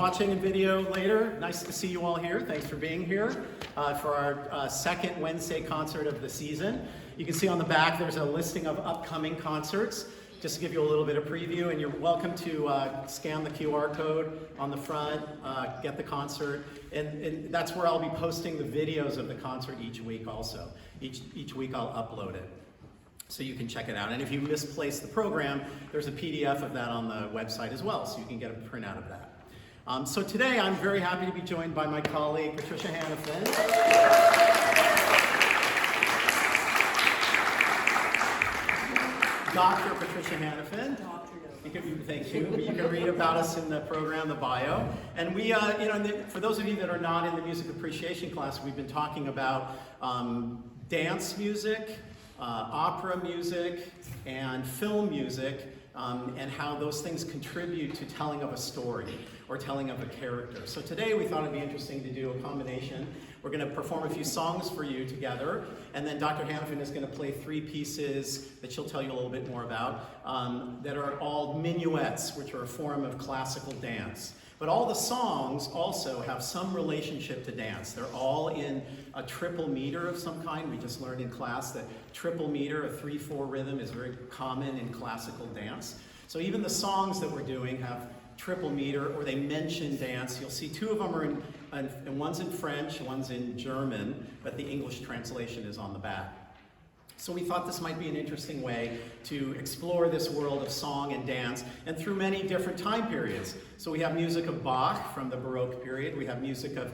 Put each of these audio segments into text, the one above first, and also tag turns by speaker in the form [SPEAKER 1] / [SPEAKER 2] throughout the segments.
[SPEAKER 1] watching a video later, nice to see you all here. Thanks for being here for our second Wednesday concert of the season. You can see on the back there's a listing of upcoming concerts, just to give you a little bit of preview, and you're welcome to scan the QR code on the front, get the concert, and that's where I'll be posting the videos of the concert each week also. Each week I'll upload it, so you can check it out. And if you misplace the program, there's a PDF of that on the website as well, so you can get a printout of that. So today I'm very happy to be joined by my colleague, Patricia Hannafin. Dr. Patricia Hannafin. Thank you. You can read about us in the program, the bio. And we, for those of you that are not in the music appreciation class, we've been talking about dance music, opera music, and film music, and how those things contribute to telling of a story or telling of a character. So today we thought it'd be interesting to do a combination. We're going to perform a few songs for you together, and then Dr. Hannafin is going to play 3 pieces that she'll tell you a little bit more about, that are all minuets, which are a form of classical dance. But all the songs also have some relationship to dance. They're all in a triple meter of some kind. We just learned in class that triple meter, a 3/4 rhythm, is very common in classical dance. So even the songs that we're doing have triple meter, or they mention dance. You'll see 2 of them are and one's in French, one's in German, but the English translation is on the back. So we thought this might be an interesting way to explore this world of song and dance, and through many different time periods. So we have music of Bach from the Baroque period. We have music of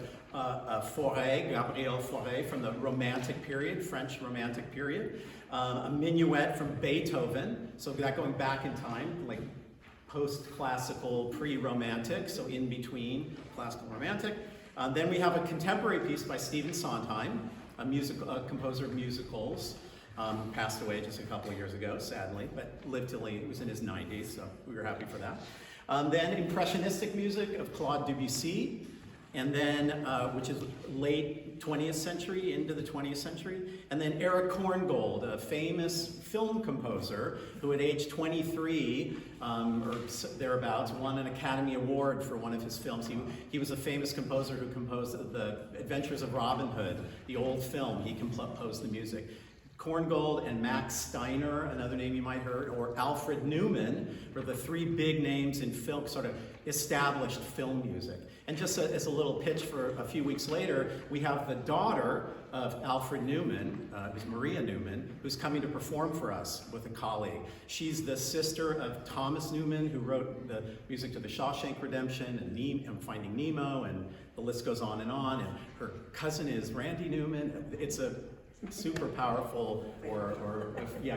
[SPEAKER 1] Fauré, Gabriel Fauré, from the Romantic period, French Romantic period. A minuet from Beethoven, so that going back in time, like post-classical, pre-romantic, so in between classical and romantic. Then we have a contemporary piece by Stephen Sondheim, a composer of musicals. Passed away just a couple of years ago, sadly, but lived till he was in his 90s, so we were happy for that. Then impressionistic music of Claude Debussy, and then, which is late 20th century into the 20th century. And then Erich Korngold, a famous film composer who at age 23, or thereabouts, won an Academy Award for one of his films. He was a famous composer who composed The Adventures of Robin Hood, the old film. He composed the music. Korngold and Max Steiner, another name you might have heard, or Alfred Newman, were the 3 big names in film, sort of established film music. And just as a little pitch for a few weeks later, we have the daughter of Alfred Newman, who's Maria Newman, who's coming to perform for us with a colleague. She's the sister of Thomas Newman, who wrote the music to The Shawshank Redemption and Finding Nemo, and the list goes on. And her cousin is Randy Newman. It's a super powerful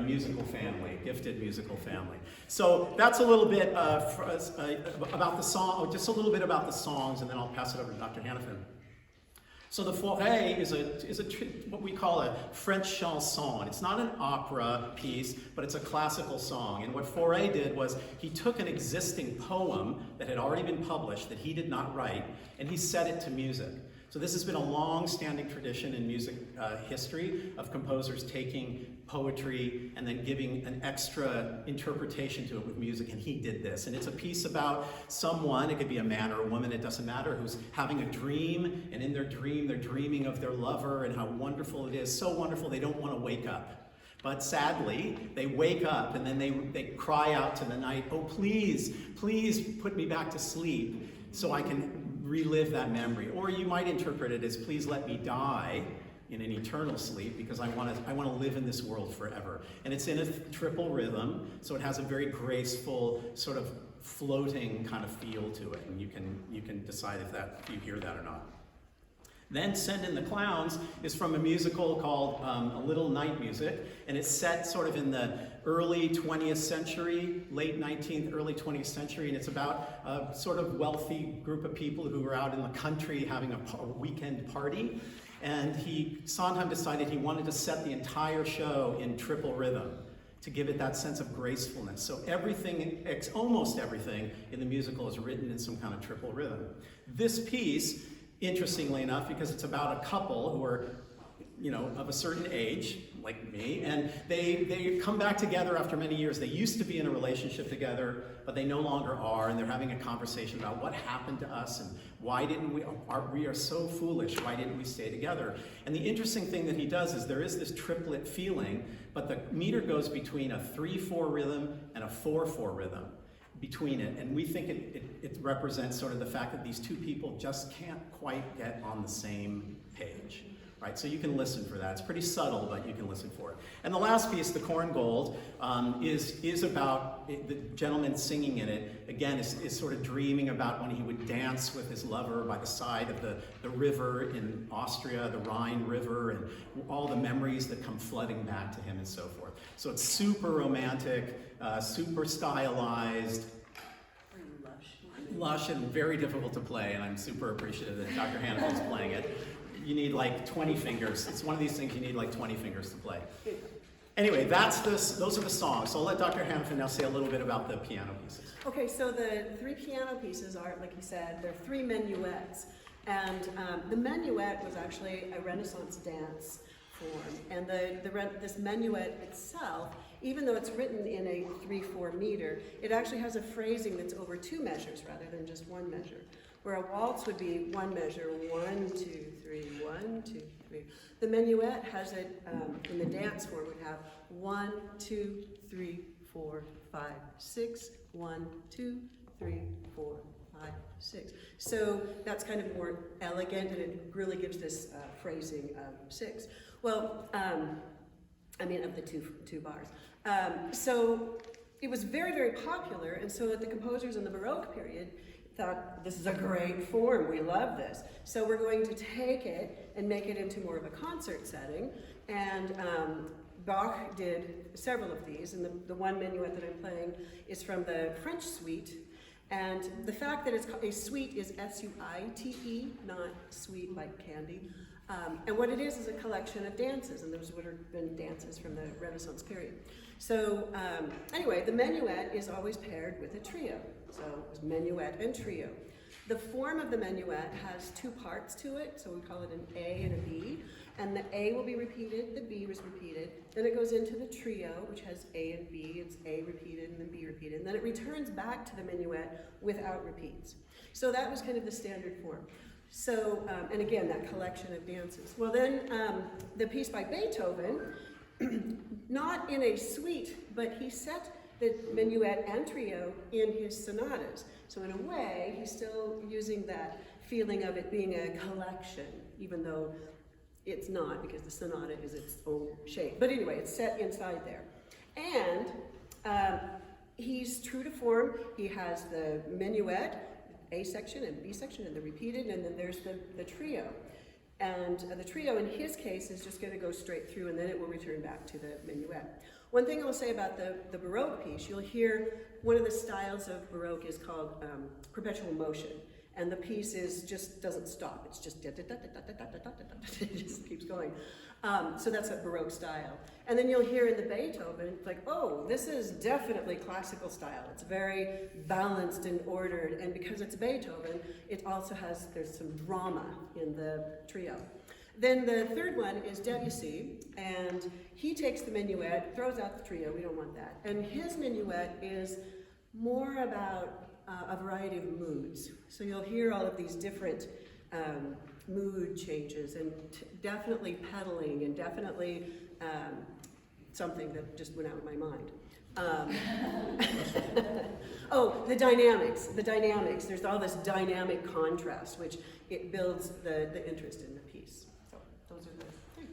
[SPEAKER 1] musical family, gifted musical family. So that's a little bit about the song, just a little bit about the songs, and then I'll pass it over to Dr. Hannafin. So the Fauré is what we call a French chanson. It's not an opera piece, but it's a classical song. And what Fauré did was he took an existing poem that had already been published that he did not write, and he set it to music. So this has been a long-standing tradition in music history of composers taking poetry and then giving an extra interpretation to it with music, and he did this. And it's a piece about someone, it could be a man or a woman, it doesn't matter, who's having a dream, and in their dream they're dreaming of their lover and how wonderful it is, so wonderful they don't want to wake up. But sadly, they wake up and then they cry out to the night, "Oh, please, please put me back to sleep so I can relive that memory." Or you might interpret it as, "Please let me die in an eternal sleep because I want to live in this world forever." And it's in a triple rhythm, so it has a very graceful, sort of floating kind of feel to it, and you can decide if you hear that or not. Then Send in the Clowns is from a musical called A Little Night Music, and it's set sort of in the early 20th century, late 19th, early 20th century, and it's about a sort of wealthy group of people who were out in the country having a weekend party, and Sondheim decided he wanted to set the entire show in triple rhythm to give it that sense of gracefulness. So almost everything in the musical is written in some kind of triple rhythm. This piece, interestingly enough, because it's about a couple who are of a certain age, like me, and they come back together after many years. They used to be in a relationship together, but they no longer are, and they're having a conversation about what happened to us and why didn't we are so foolish, why didn't we stay together? And the interesting thing that he does is there is this triplet feeling, but the meter goes between a 3/4 rhythm and a 4/4 rhythm between it, and we think it represents sort of the fact that these two people just can't quite get on the same page. Right, so you can listen for that. It's pretty subtle, but you can listen for it. And the last piece, the Corn Gold, is about the gentleman singing in it. Again, is sort of dreaming about when he would dance with his lover by the side of the river in Austria, the Rhine River, and all the memories that come flooding back to him and so forth. So it's super romantic, super stylized, lush, and very difficult to play. And I'm super appreciative that Dr. Hannafin is playing it. You need like 20 fingers. It's one of these things you need like 20 fingers to play. Anyway, those are the songs. So I'll let Dr. Hannafin now say a little bit about the piano pieces.
[SPEAKER 2] Okay, so the 3 piano pieces are, like you said, they're 3 minuets. And the minuet was actually a Renaissance dance form. And this minuet itself, even though it's written in a 3/4 meter, it actually has a phrasing that's over 2 measures rather than just 1 measure. Where a waltz would be 1 measure, 1, 2, 3, 1, 2, 3. The minuet has it, in the dance form, would have 1, 2, 3, 4, 5, 6, 1, 2, 3, 4, 5, 6. So that's kind of more elegant, and it really gives this phrasing of 6. Well, of the two bars. So it was very, very popular, and so that the composers in the Baroque period thought, this is a great form, we love this. So we're going to take it and make it into more of a concert setting. And Bach did several of these, and the one minuet that I'm playing is from the French suite. And the fact that it's a suite is S-U-I-T-E, not sweet like candy. And what it is a collection of dances, and those would have been dances from the Renaissance period. So anyway, the minuet is always paired with a trio. So it's minuet and trio. The form of the minuet has 2 parts to it, so we call it an A and a B. And the A will be repeated, the B was repeated. Then it goes into the trio, which has A and B. It's A repeated and then B repeated. And then it returns back to the minuet without repeats. So that was kind of the standard form. So, and again, that collection of dances. Well then, the piece by Beethoven, not in a suite, but he set the minuet and trio in his sonatas. So in a way, he's still using that feeling of it being a collection, even though it's not, because the sonata is its own shape. But anyway, it's set inside there. And he's true to form. He has the minuet, A section and B section, and the repeated, and then there's the trio. And the trio, in his case, is just going to go straight through, and then it will return back to the minuet. One thing I will say about the Baroque piece, you'll hear one of the styles of Baroque is called perpetual motion. And the piece just doesn't stop. It's just it just keeps going. So that's a Baroque style. And then you'll hear in the Beethoven, like, oh, this is definitely classical style. It's very balanced and ordered. And because it's Beethoven, it also there's some drama in the trio. Then the third one is Debussy, and he takes the minuet, throws out the trio, we don't want that. And his minuet is more about a variety of moods. So you'll hear all of these different mood changes, and definitely pedaling, and definitely something that just went out of my mind. Oh, the dynamics. There's all this dynamic contrast, which it builds the interest in the piece. So those are the 3.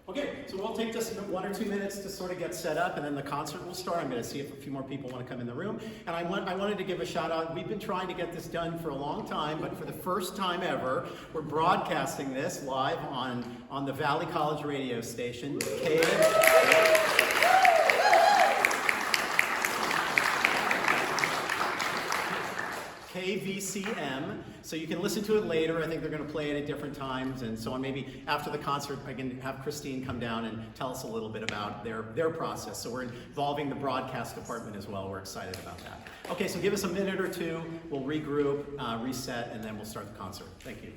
[SPEAKER 1] Okay, so we'll take just 1 or 2 minutes to sort of get set up, and then the concert will start. I'm going to see if a few more people want to come in the room. And I wanted to give a shout out. We've been trying to get this done for a long time, but for the first time ever, we're broadcasting this live on the Valley College radio station, KVCM, so you can listen to it later. I think they're going to play it at different times and so on. Maybe after the concert, I can have Christine come down and tell us a little bit about their process. So we're involving the broadcast department as well. We're excited about that. Okay, so give us a minute or 2. We'll regroup, reset, and then we'll start the concert. Thank you.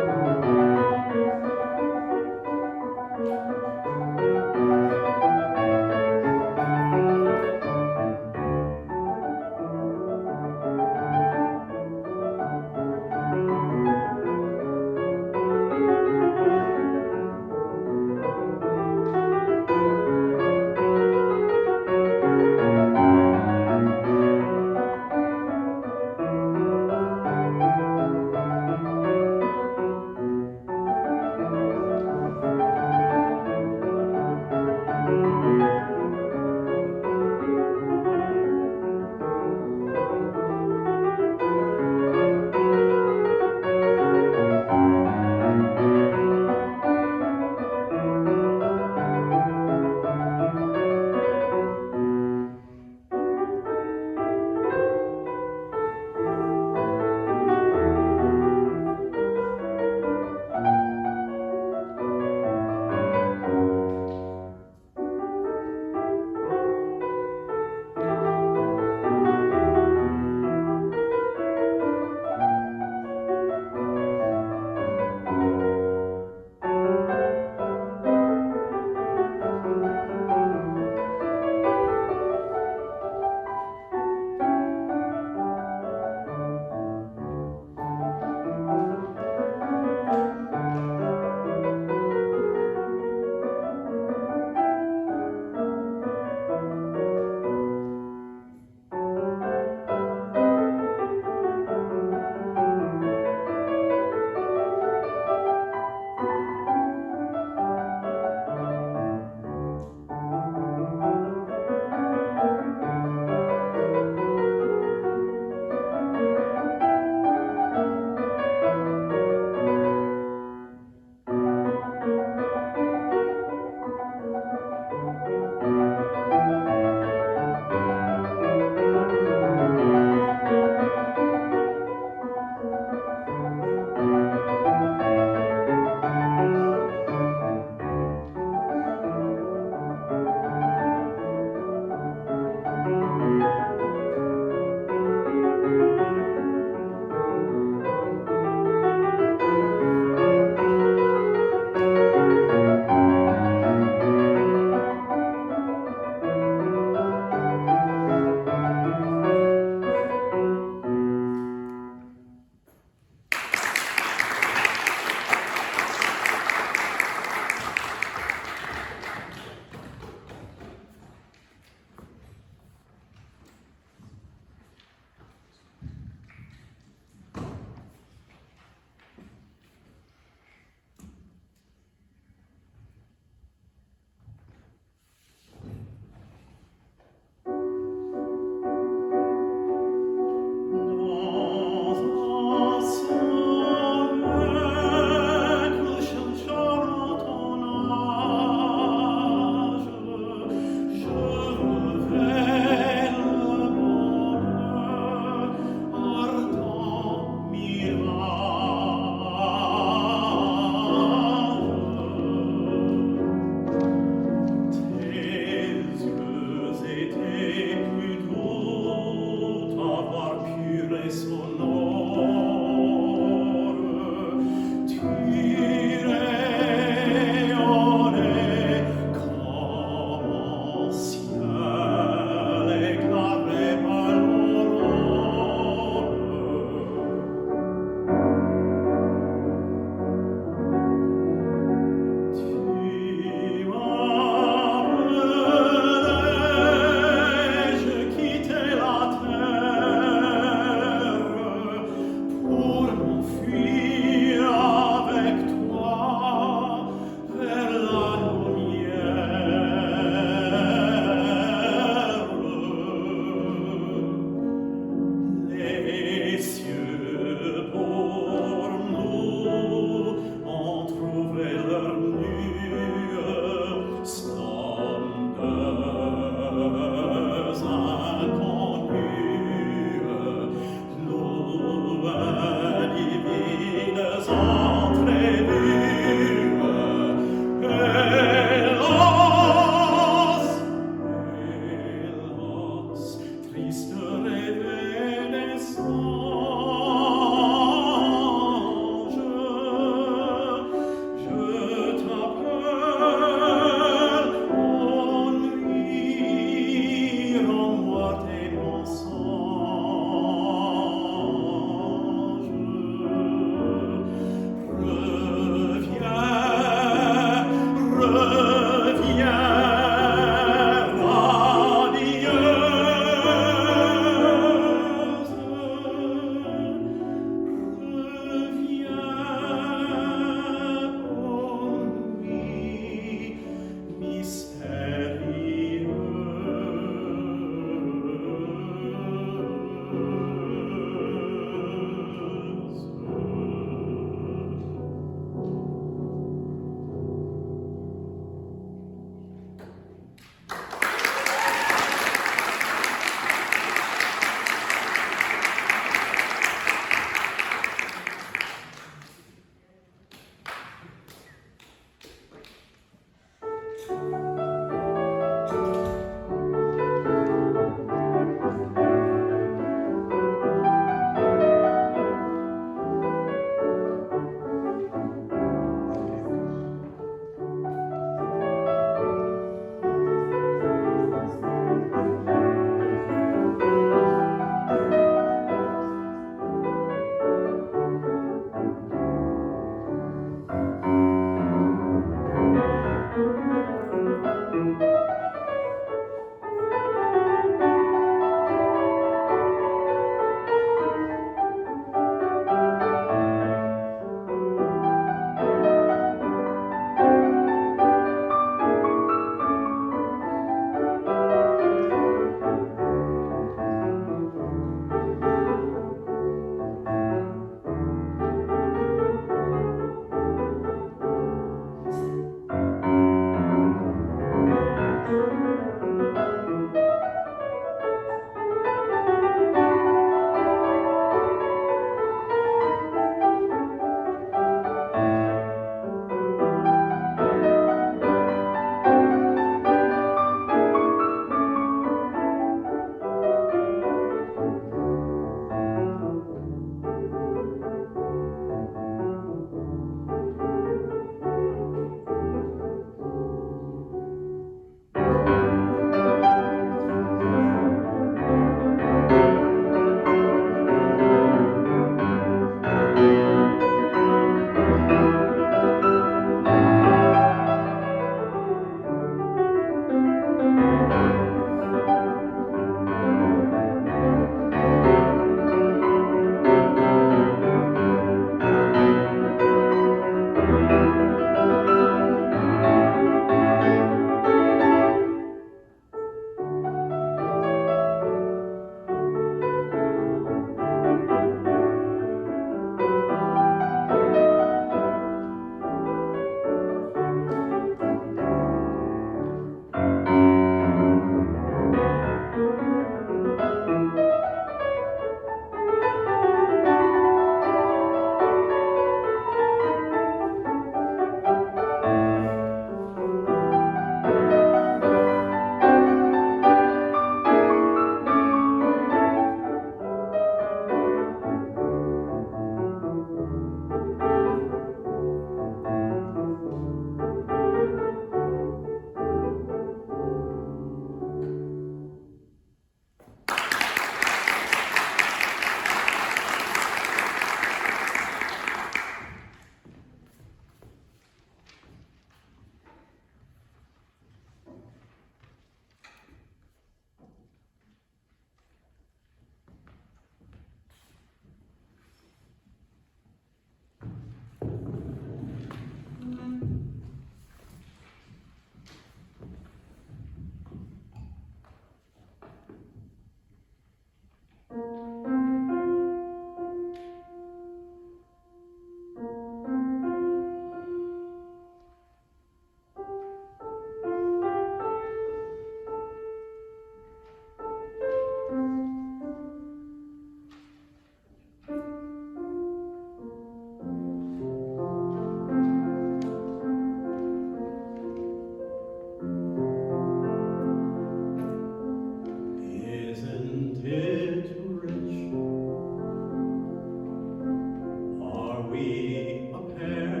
[SPEAKER 1] we a pair?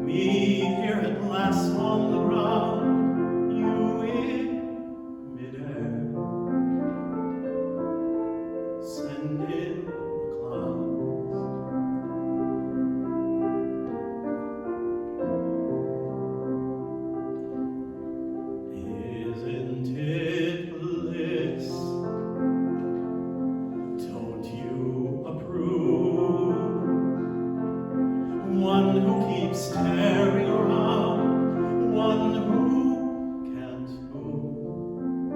[SPEAKER 1] Me here at last on the ground, you in midair. Send in the clouds. Isn't it bliss? Don't you approve? One who keeps staring around, one who can't move.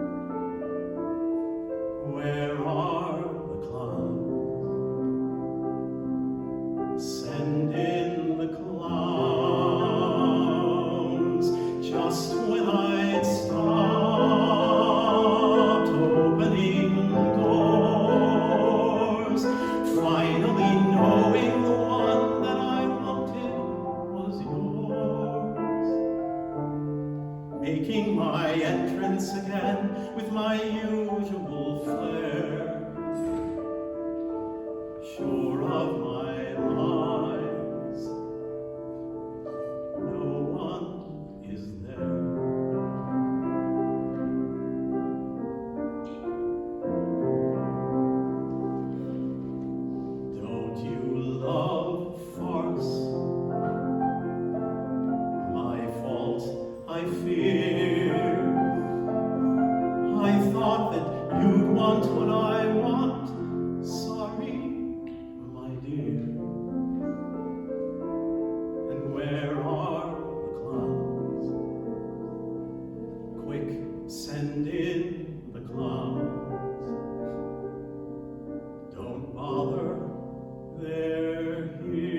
[SPEAKER 1] Where are the clowns? Send in the clowns. Just when I'd stopped opening doors, finally knowing the one that I wanted was yours. Making my entrance again with my usual flair, sure of my lies, no one is there. Don't you love farce? My fault, I fear. I thought that you'd want what I want. Sorry, my dear. And where are the clowns? Quick, send in the clowns. Don't bother, they're here.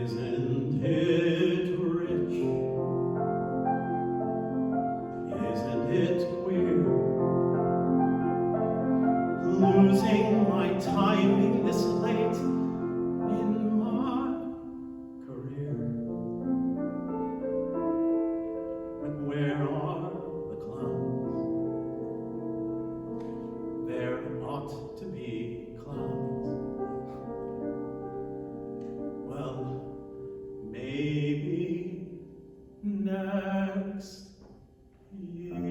[SPEAKER 1] Isn't it rich? Isn't it queer? Losing my timing this late in my career. But where are the clowns? There ought to be clowns. Well, maybe next year.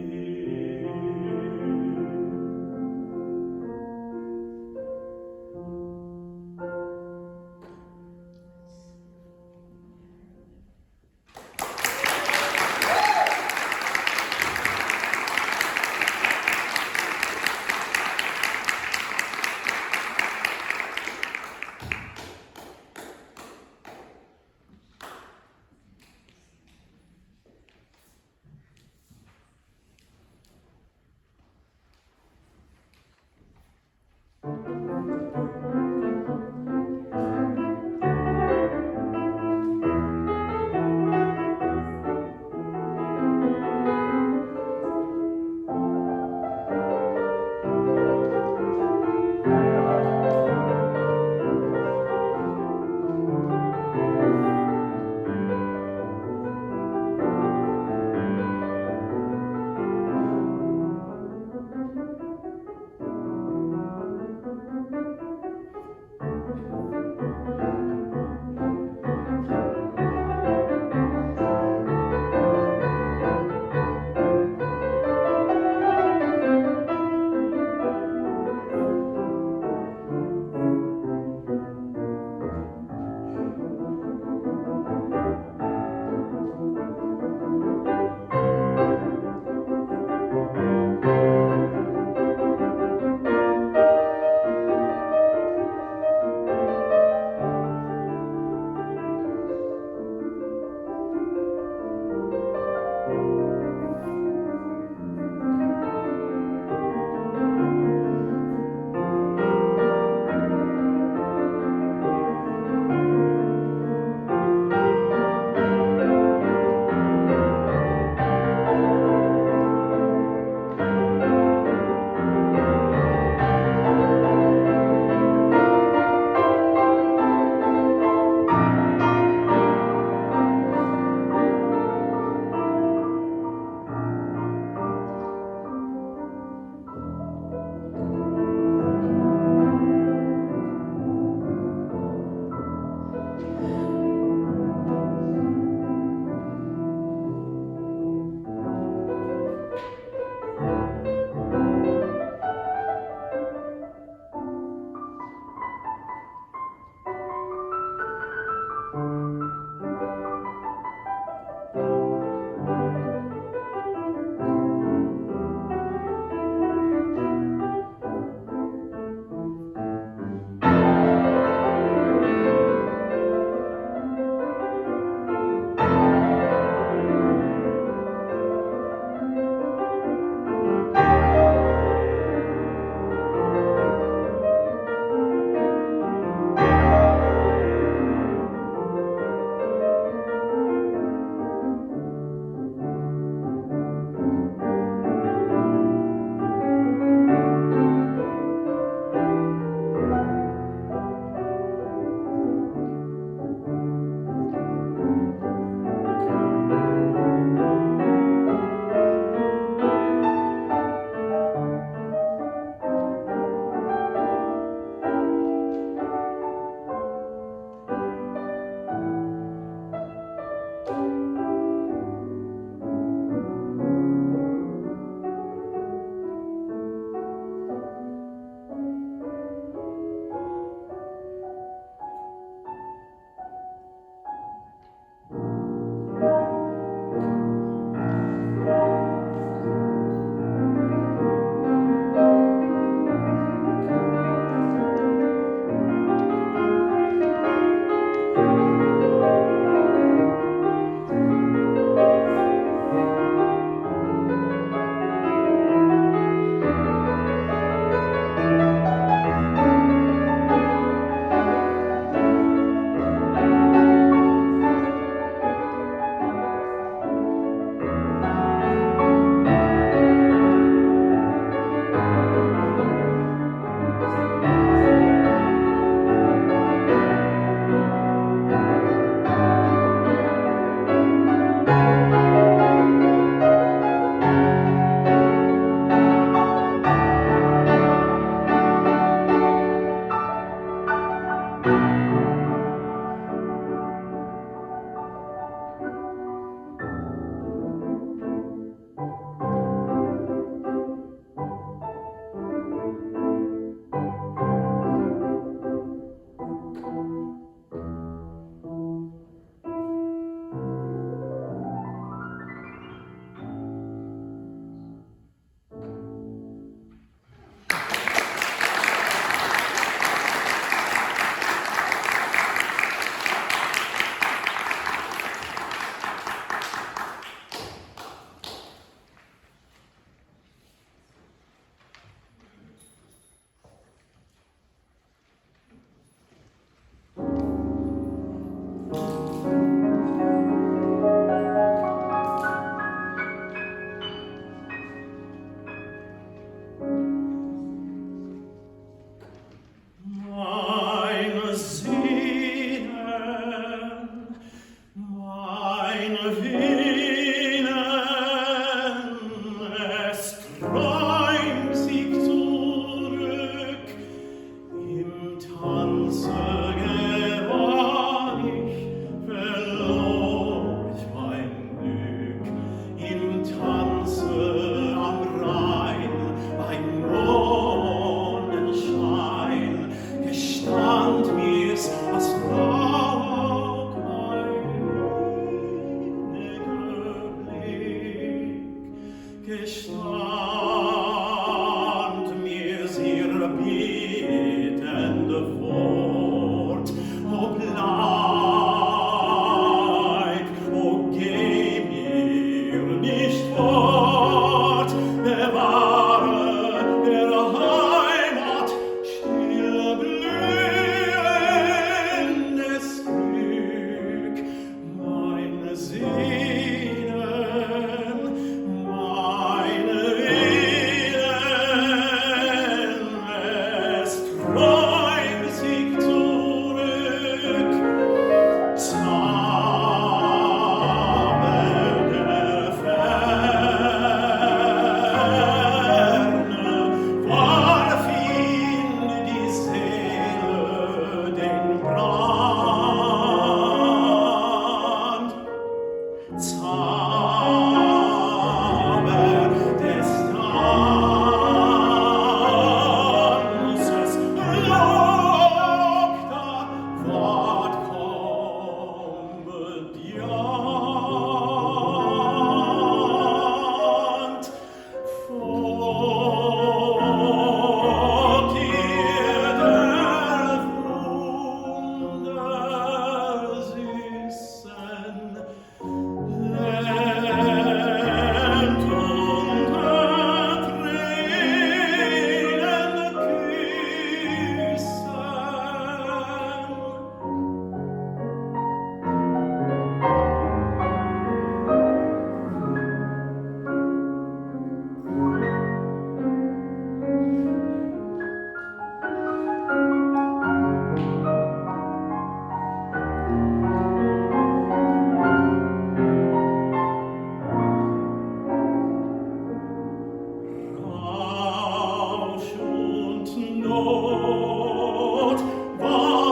[SPEAKER 1] Not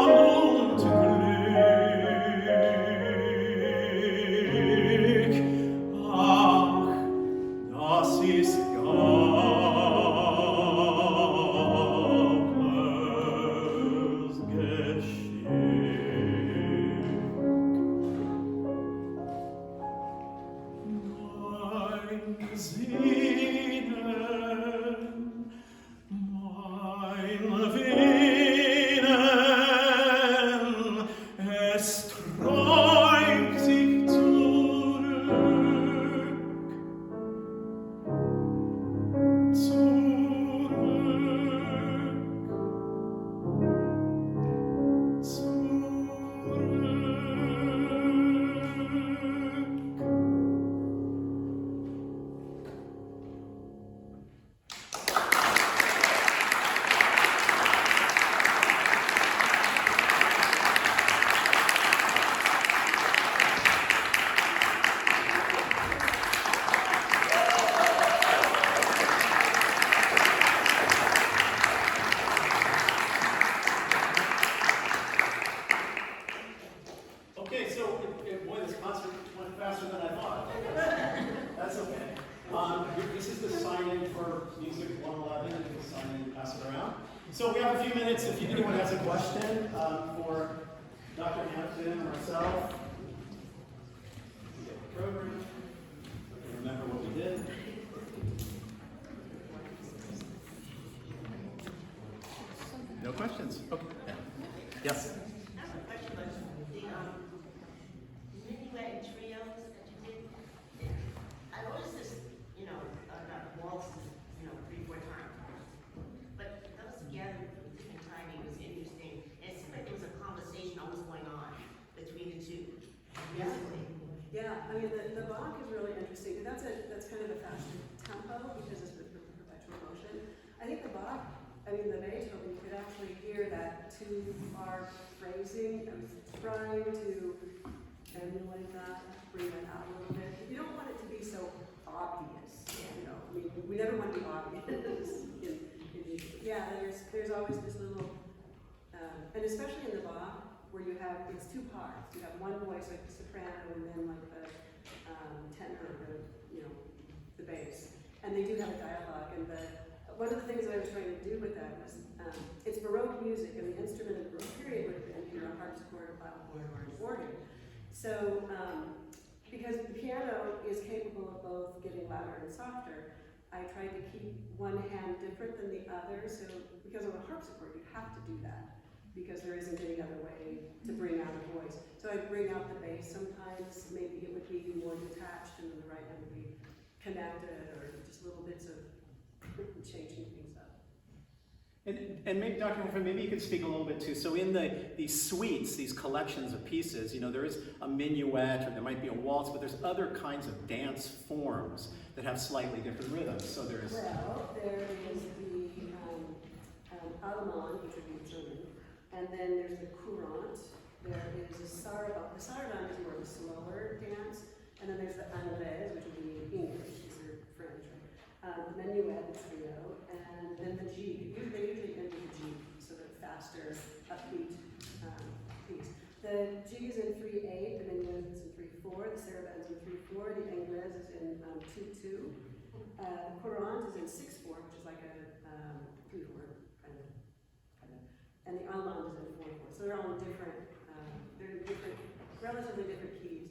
[SPEAKER 1] warm to Glück. Ach, das ist gaukles Geschick. Mein Sehnen, mein Venen, es träumt sich zurück, Okay, so boy, this concert went faster than I thought. That's okay. This is the sign-in for Music 111, and you can sign in and pass it around. So we have a few minutes if anyone has a question for Dr. Hampton or myself. We get the program. Remember what we did. No questions? Okay. Yes.
[SPEAKER 2] Yeah, I mean, the Bach is really interesting. That's kind of a faster tempo because it's with perpetual motion. I think the Bach, I mean, the Beethoven, you could actually hear that 2-bar phrasing. I was trying to emulate that, bring that out a little bit. You don't want it to be so obvious, you know. I mean, we never want to be obvious. Yeah, there's always this little, and especially in the Bach, where you have, it's 2 parts. You have one voice, like the soprano, and then like the tenor, or the bass. And they do have a dialogue. And one of the things that I was trying to do with that was, it's Baroque music, and the instrument of the Baroque period would have been a harpsichord, a clavichord, or an organ. So, because the piano is capable of both getting louder and softer, I tried to keep one hand different than the other. So, because of a harpsichord, you have to do that, because there isn't any other way to bring out a voice. So I'd bring out the bass sometimes, maybe it would be more detached, and then the right hand would be connected, or just little bits of changing things up.
[SPEAKER 1] And maybe, Dr. Wolfman, maybe you could speak a little bit too. So in these suites, these collections of pieces, there is a minuet, or there might be a waltz, but there's other kinds of dance forms that have slightly different rhythms. So there's...
[SPEAKER 2] Well, there is the Allemand, which would be German, and then there's the Courant. There is a saraband. The saraband is more of a slower dance, and then there's the Anglaise, which would be English. These are French. The Minuet, the trio, and then the Gigue. They usually end with the Gigue, so the faster, upbeat piece. The Gigue is in 3/8, the Minuet is in 3/4, the saraband is in 3/4, the Anglaise is in 2/2. The Courant is in 6/4, which is like a 3/4 kind of. And the Allemand is in 4/4. So they're all in different. They're in different, relatively different keys,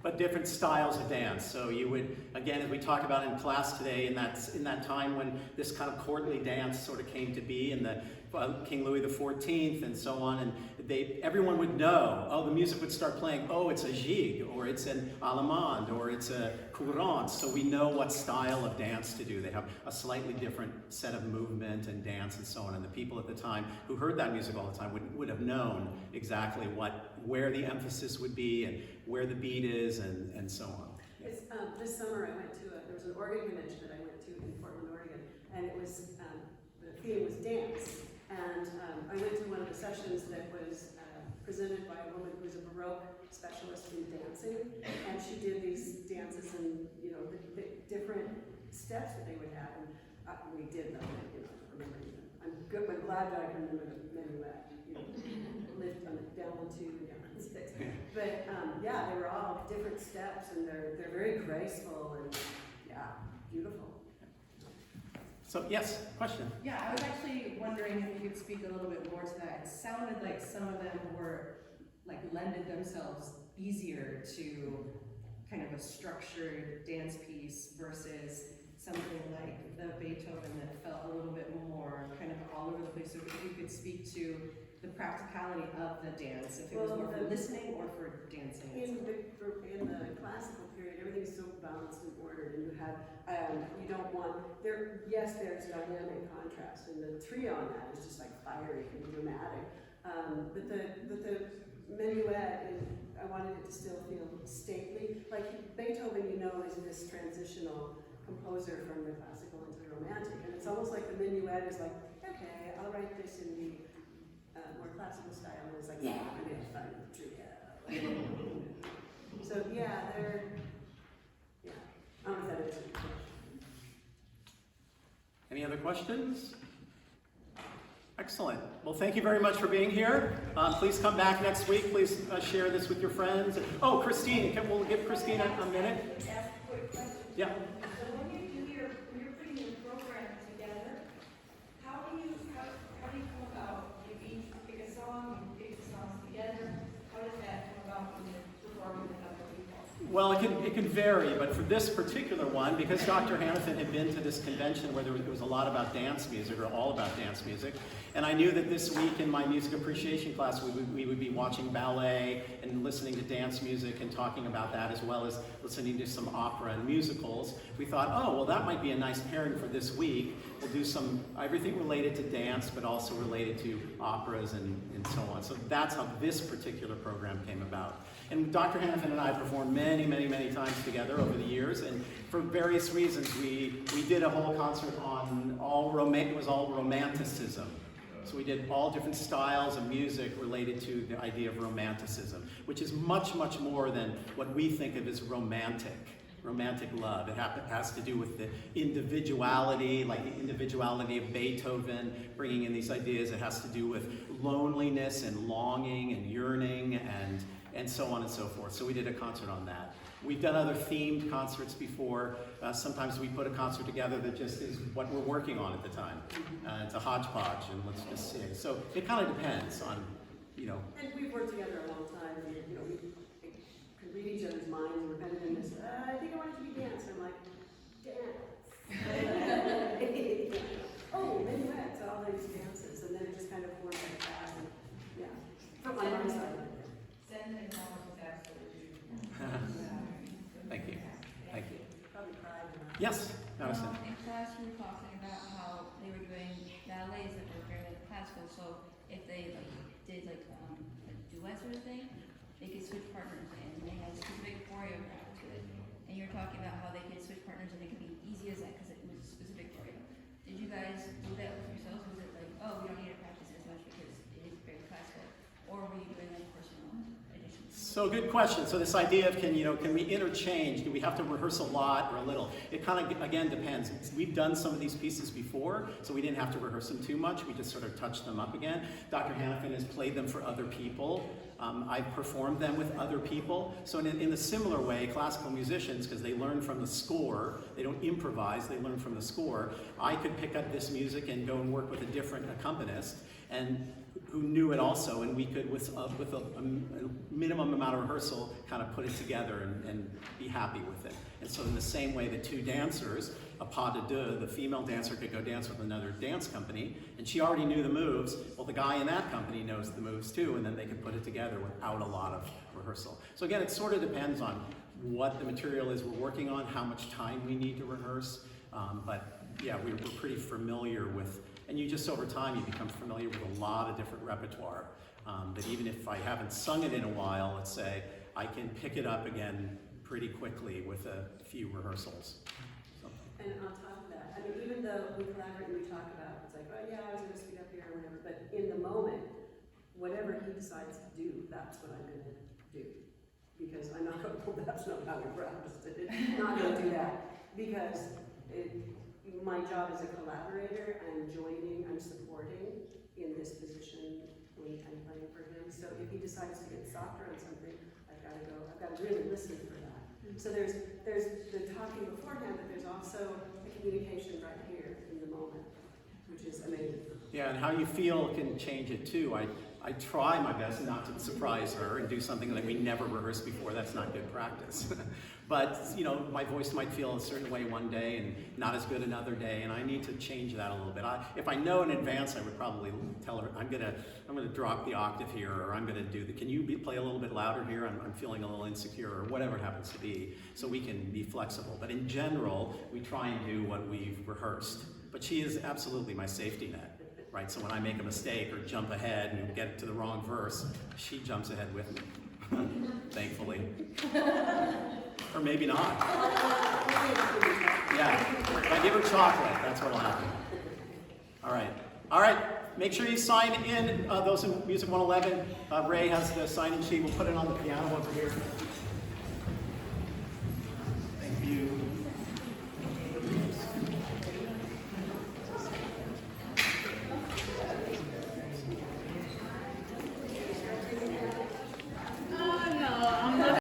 [SPEAKER 1] but different styles of dance. So you would, again, as we talked about in class today, in that time when this kind of courtly dance sort of came to be, in the King Louis XIV and so on, and everyone would know. Oh, the music would start playing. Oh, it's a gigue, or it's an allemand, or it's a courant. So we know what style of dance to do. They have a slightly different set of movement and dance and so on. And the people at the time who heard that music all the time would have known exactly where the emphasis would be and where the beat is and so on.
[SPEAKER 2] It's, this summer I went to there was an organ convention that I went to in Portland, Oregon, and it was the theme was dance. And I went to one of the sessions that was presented by a woman who's a Baroque specialist in dancing, and she did these dances and the different steps that they would have, and we did them. I don't remember even. I'm good with glad that I can remember the minuet. You know, lift on it, down on 2 and down on 6. But yeah, they were all different steps, and they're very graceful and yeah, beautiful.
[SPEAKER 1] So yes, question.
[SPEAKER 3] Yeah, I was actually wondering if you could speak a little bit more to that. It sounded like some of them were, like, lended themselves easier to kind of a structured dance piece versus something like the Beethoven that felt a little bit more kind of all over the place. So if you could speak to the practicality of the dance, if it was more for listening or for dancing.
[SPEAKER 2] In the classical period, everything's so balanced and ordered, and you have, you don't want, yes, there's dynamic contrast, and the trio on that is just like fiery and dramatic. But the minuet, and I wanted it to still feel stately. Like Beethoven, you know, is this transitional composer from the classical into the romantic, and it's almost like the minuet is like, okay, I'll write this in the more classical style, and it's like, yeah, I'm gonna have fun with the trio. So yeah, yeah. I don't know if that answers your question.
[SPEAKER 1] Any other questions? Excellent. Well, thank you very much for being here. Please come back next week. Please share this with your friends. Oh, Christine, we'll give Christine a minute.
[SPEAKER 4] Ask a quick question.
[SPEAKER 1] Yeah.
[SPEAKER 4] So when you're putting your program together, how do you come about? You each pick a song, you pick the songs together. How does that come about when you're performing with other people?
[SPEAKER 1] Well, it can vary, but for this particular one, because Dr. Hanifin had been to this convention where there was a lot about dance music, or all about dance music, and I knew that this week in my music appreciation class we would be watching ballet and listening to dance music and talking about that, as well as listening to some opera and musicals. We thought, oh, well, that might be a nice pairing for this week. We'll do everything related to dance, but also related to operas and so on. So that's how this particular program came about. And Dr. Hanifin and I performed many, many, many times together over the years, and for various reasons we did a whole concert on it was all romanticism. So we did all different styles of music related to the idea of romanticism, which is much, much more than what we think of as romantic love. It has to do with the individuality, like the individuality of Beethoven, bringing in these ideas. It has to do with loneliness and longing and yearning and so on and so forth. So we did a concert on that. We've done other themed concerts before. Sometimes we put a concert together that just is what we're working on at the time. It's a hodgepodge, and let's just sing. So it kind of depends on, you know.
[SPEAKER 2] And we've worked together a long time, and you know, we could read each other's minds. We're kind of in this, I think I want it to be dance. I'm like, dance. Oh, minuets, all these dances, and then it just kind of works like that. And, yeah, from my own side.
[SPEAKER 4] Send and comment is absolutely.
[SPEAKER 1] Thank you. Thank you.
[SPEAKER 2] Probably cried.
[SPEAKER 1] Yes, Madison.
[SPEAKER 5] In class, we were talking about how they were doing ballets that were very classical. So if they did a duet sort of thing, they could switch partners, and they had specific choreograph to it. And you were talking about how they could switch partners, and it could be easy as that because it was a specific choreo. Did you guys do that with yourselves? Was it like, oh, we don't need to practice as much because it is very classical, or were you doing like personal additions?
[SPEAKER 1] So good question. So this idea of can we interchange? Do we have to rehearse a lot or a little? It kind of, again, depends. We've done some of these pieces before, so we didn't have to rehearse them too much. We just sort of touched them up again. Dr. Hanifin has played them for other people. I've performed them with other people. So in a similar way, classical musicians, because they learn from the score, they don't improvise, they learn from the score. I could pick up this music and go and work with a different accompanist, and who knew it also, and we could, with a minimum amount of rehearsal, kind of put it together and be happy with it. And so in the same way, the two dancers, a pas de deux, the female dancer could go dance with another dance company, and she already knew the moves. Well, the guy in that company knows the moves too, and then they could put it together without a lot of rehearsal. So again, it sort of depends on what the material is we're working on, how much time we need to rehearse. But yeah, we're pretty familiar with, and you just over time, you become familiar with a lot of different repertoire. That even if I haven't sung it in a while, let's say, I can pick it up again pretty quickly with a few rehearsals.
[SPEAKER 2] And on top of that, I mean, even though we collaborate and we talk about, it's like, oh yeah, I was going to speak up here or whatever, but in the moment, whatever he decides to do, that's what I'm going to do. Because I'm not going to, that's not how we practiced it. Not going to do that. Because my job as a collaborator, I'm joining, I'm supporting, me and playing for him. So if he decides to get softer on something, I've got to really listen for that. So there's the talking beforehand, but there's also the communication right here in the moment, which is amazing.
[SPEAKER 1] Yeah, and how you feel can change it too. I try my best not to surprise her and do something that we never rehearsed before. That's not good practice. But, you know, my voice might feel a certain way one day and not as good another day, and I need to change that a little bit. If I know in advance, I would probably tell her, I'm gonna drop the octave here, or I'm gonna do can you play a little bit louder here? I'm feeling a little insecure, or whatever it happens to be, so we can be flexible. But in general, we try and do what we've rehearsed. But she is absolutely my safety net, right? So when I make a mistake or jump ahead and get to the wrong verse, she jumps ahead with me, thankfully. Or maybe not. Yeah, if I give her chocolate, that's what'll happen. All right. Make sure you sign in, those in Music 111. Ray has the sign-in sheet. We'll put it on the piano over here.